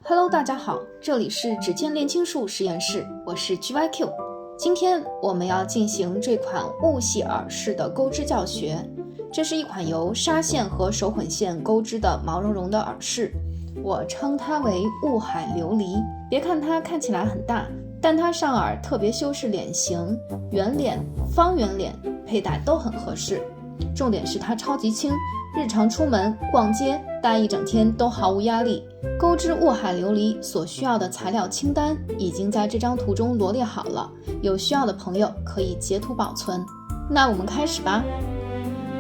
Hello， 大家好，这里是指尖炼金术实验室，我是 GYQ。今天我们要进行这款雾系耳饰的钩织教学。这是一款由纱线和手混线钩织的毛茸茸的耳饰，我称它为雾海琉璃。别看它看起来很大，但它上耳特别修饰脸型，圆脸、方圆脸佩戴都很合适。重点是它超级轻，日常出门逛街戴一整天都毫无压力。钩织雾海琉璃所需要的材料清单已经在这张图中罗列好了，有需要的朋友可以截图保存。那我们开始吧。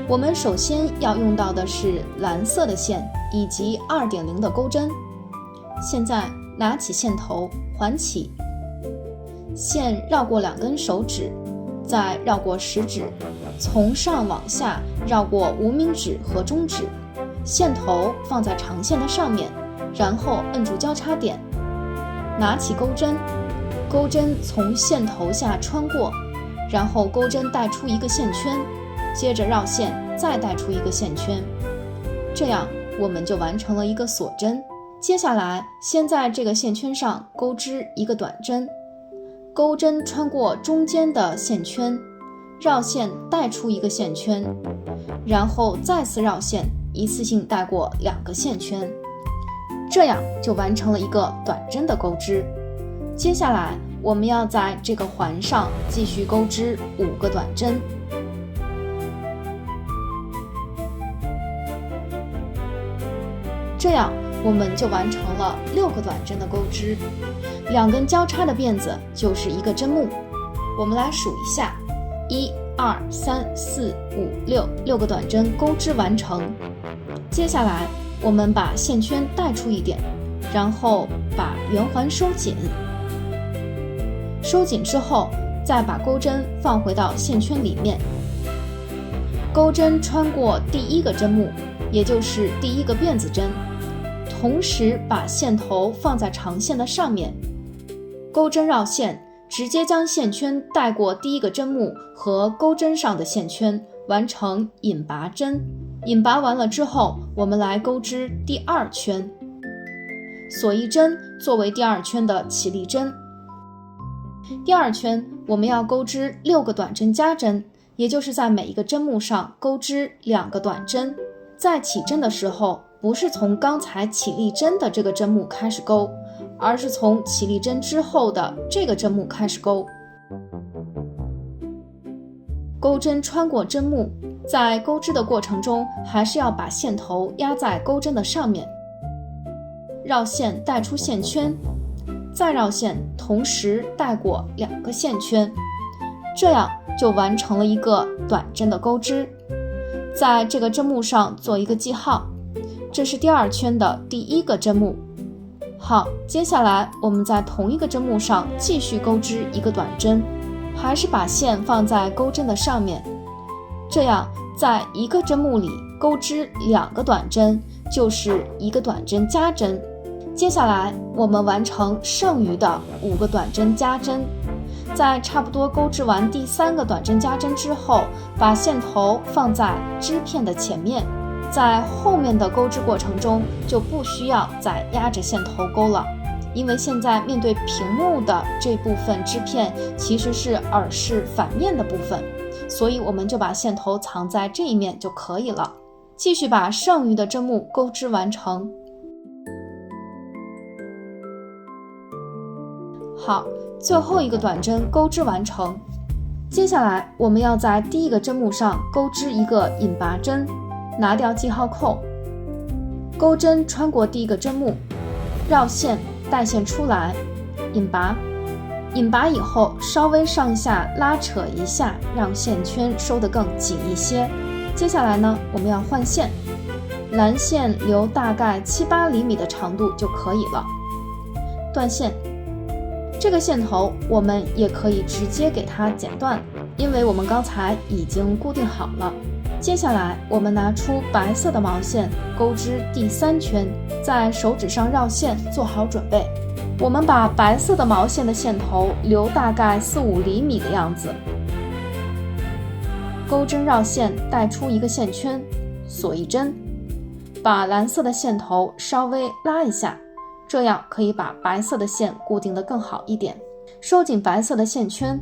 我们首先要用到的是蓝色的线以及 2.0 的钩针。现在拿起线头，环起，线绕过2根手指，再绕过食指，从上往下绕过无名指和中指，线头放在长线的上面，然后摁住交叉点，拿起钩针，钩针从线头下穿过，然后钩针带出一个线圈，接着绕线再带出一个线圈，这样我们就完成了一个锁针。接下来先在这个线圈上钩织一个短针，钩针穿过中间的线圈，绕线带出一个线圈，然后再次绕线，一次性带过2个线圈，这样就完成了一个短针的钩织。接下来我们要在这个环上继续钩织5个短针，这样我们就完成了6个短针的钩织。2根交叉的辫子就是1个针目，我们来数一下，1、2、3、4、5、6，6个短针钩织完成。接下来我们把线圈带出一点，然后把圆环收紧，收紧之后再把钩针放回到线圈里面，钩针穿过第1个针目，也就是第1个辫子针，同时把线头放在长线的上面，钩针绕线，直接将线圈带过第1个针目和钩针上的线圈，完成引拔针。引拔完了之后，我们来钩织第2圈，锁一针作为第2圈的起立针。第2圈我们要钩织6个短针加针，也就是在每一个针目上钩织2个短针。在起针的时候，不是从刚才起立针的这个针目开始钩，而是从起立针之后的这个针目开始钩。钩针穿过针目，在钩织的过程中还是要把线头压在钩针的上面，绕线带出线圈，再绕线同时带过2个线圈，这样就完成了一个短针的钩织。在这个针目上做一个记号，这是第2圈的第1个针目。好，接下来我们在同一个针目上继续钩织1个短针，还是把线放在钩针的上面，这样在1个针目里钩织2个短针，就是1个短针加针。接下来我们完成剩余的5个短针加针，在差不多钩织完第3个短针加针之后，把线头放在织片的前面，在后面的钩织过程中就不需要再压着线头钩了，因为现在面对屏幕的这部分织片其实是耳饰反面的部分，所以我们就把线头藏在这一面就可以了。继续把剩余的针目钩织完成。好，最后一个短针钩织完成。接下来我们要在第1个针目上钩织一个引拔针，拿掉记号扣，钩针穿过第1个针目，绕线带线出来，引拔。引拔以后稍微上下拉扯一下，让线圈收得更紧一些。接下来呢，我们要换线，蓝线留大概7-8厘米的长度就可以了。断线，这个线头我们也可以直接给它剪断，因为我们刚才已经固定好了。接下来我们拿出白色的毛线钩织第3圈，在手指上绕线做好准备。我们把白色的毛线的线头留大概4-5厘米的样子，钩针绕线带出1个线圈，锁一针，把蓝色的线头稍微拉一下，这样可以把白色的线固定得更好一点。收紧白色的线圈。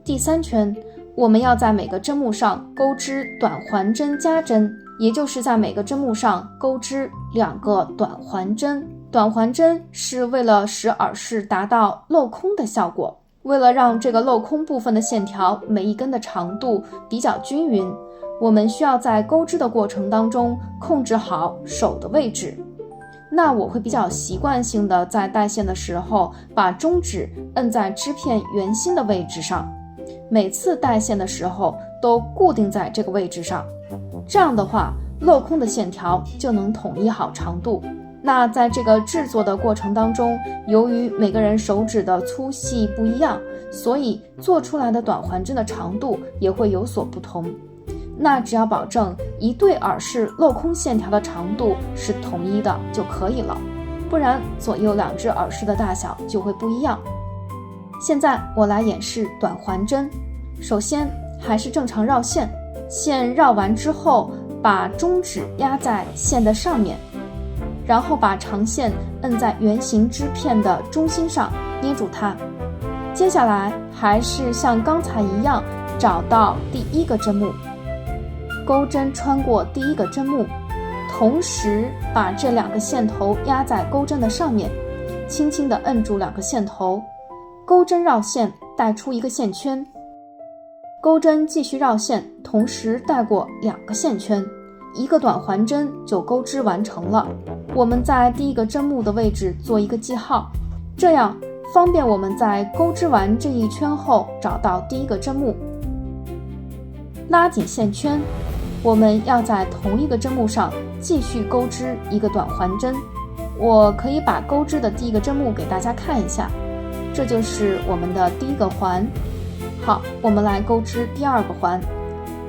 第3圈，我们要在每个针目上钩织短环针加针，也就是在每个针目上钩织2个短环针。短环针是为了使耳饰达到镂空的效果。为了让这个镂空部分的线条每一根的长度比较均匀，我们需要在钩织的过程当中控制好手的位置。那我会比较习惯性的在带线的时候把中指摁在织片圆心的位置上，每次带线的时候都固定在这个位置上，这样的话镂空的线条就能统一好长度。那在这个制作的过程当中，由于每个人手指的粗细不一样，所以做出来的短环针的长度也会有所不同。那只要保证一对耳饰镂空线条的长度是统一的就可以了，不然左右2只耳饰的大小就会不一样。现在我来演示短环针。首先还是正常绕线，线绕完之后把中指压在线的上面，然后把长线摁在圆形织片的中心上，捏住它。接下来还是像刚才一样，找到第1个针目，钩针穿过第1个针目，同时把这2个线头压在钩针的上面，轻轻地摁住2个线头，钩针绕线带出1个线圈，钩针继续绕线，同时带过2个线圈，1个短环针就钩织完成了。我们在第1个针目的位置做一个记号，这样方便我们在钩织完这一圈后找到第1个针目。拉紧线圈，我们要在同一个针目上继续钩织1个短环针。我可以把钩织的第1个针目给大家看一下，这就是我们的第1个环。好，我们来钩织第2个环，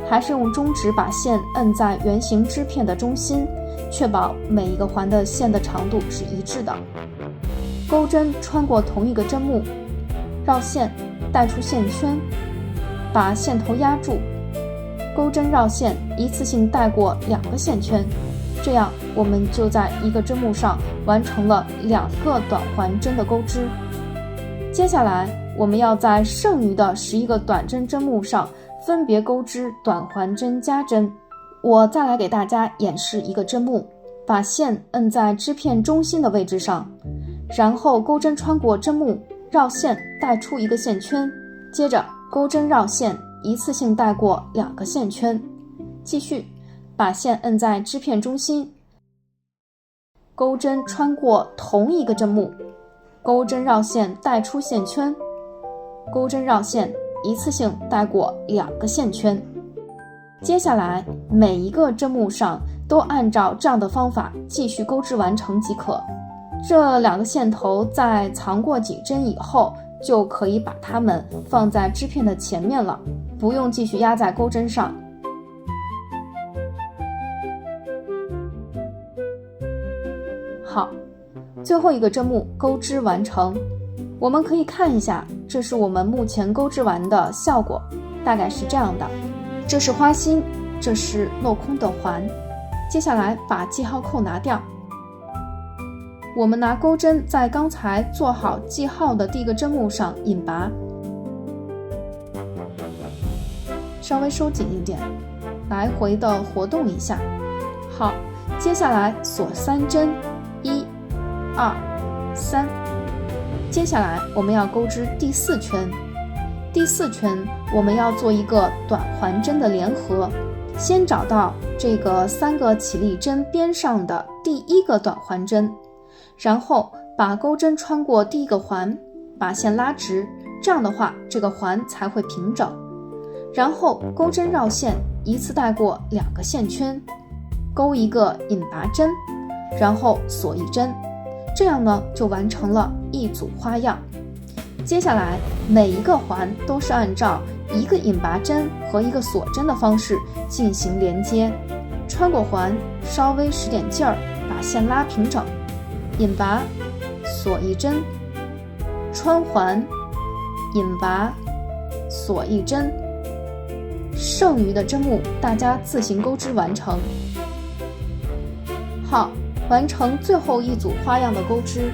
还是用中指把线摁在圆形织片的中心，确保每一个环的线的长度是一致的。钩针穿过同一个针目，绕线带出线圈，把线头压住，钩针绕线一次性带过2个线圈，这样我们就在1个针目上完成了2个短环针的钩织。接下来我们要在剩余的11个短针针目上分别钩织短环针加针。我再来给大家演示1个针目，把线摁在织片中心的位置上，然后钩针穿过针目，绕线带出1个线圈，接着钩针绕线一次性带过2个线圈，继续把线摁在织片中心，钩针穿过同一个针目，钩针绕线带出线圈，钩针绕线一次性带过2个线圈。接下来每一个针目上都按照这样的方法继续钩织完成即可。这2个线头在藏过几针以后，就可以把它们放在织片的前面了，不用继续压在钩针上。好，最后1个针目钩织完成。我们可以看一下，这是我们目前钩织完的效果，大概是这样的。这是花心，这是镂空的环。接下来把记号扣拿掉，我们拿钩针在刚才做好记号的第1个针目上引拔，稍微收紧一点，来回的活动一下。好，接下来锁3针，1、2、3。接下来我们要钩织第4圈。第4圈我们要做一个短环针的连合，先找到这个3个起立针边上的第1个短环针，然后把钩针穿过第1个环，把线拉直，这样的话这个环才会平整。然后钩针绕线一次带过2个线圈，钩1个引拔针，然后锁1针，这样呢就完成了一组花样。接下来每一个环都是按照1个引拔针和1个锁针的方式进行连接。穿过环稍微使点劲儿，把线拉平整，引拔，锁1针，穿环，引拔，锁1针，剩余的针目大家自行钩织完成。好，完成最后一组花样的钩织。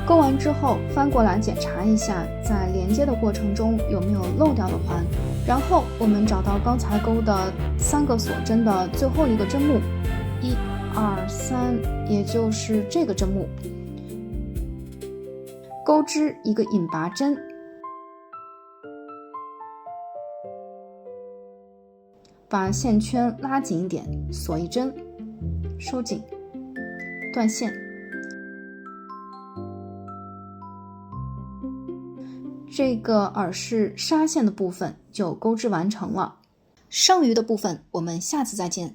钩完之后翻过来检查一下，在连接的过程中有没有漏掉的环，然后我们找到刚才钩的3个锁针的最后一个针目，1、2、3，也就是这个针目，钩织一个引拔针，把线圈拉紧一点，锁一针，收紧，断线。这个耳饰纱线的部分就钩织完成了，剩余的部分我们下次再见。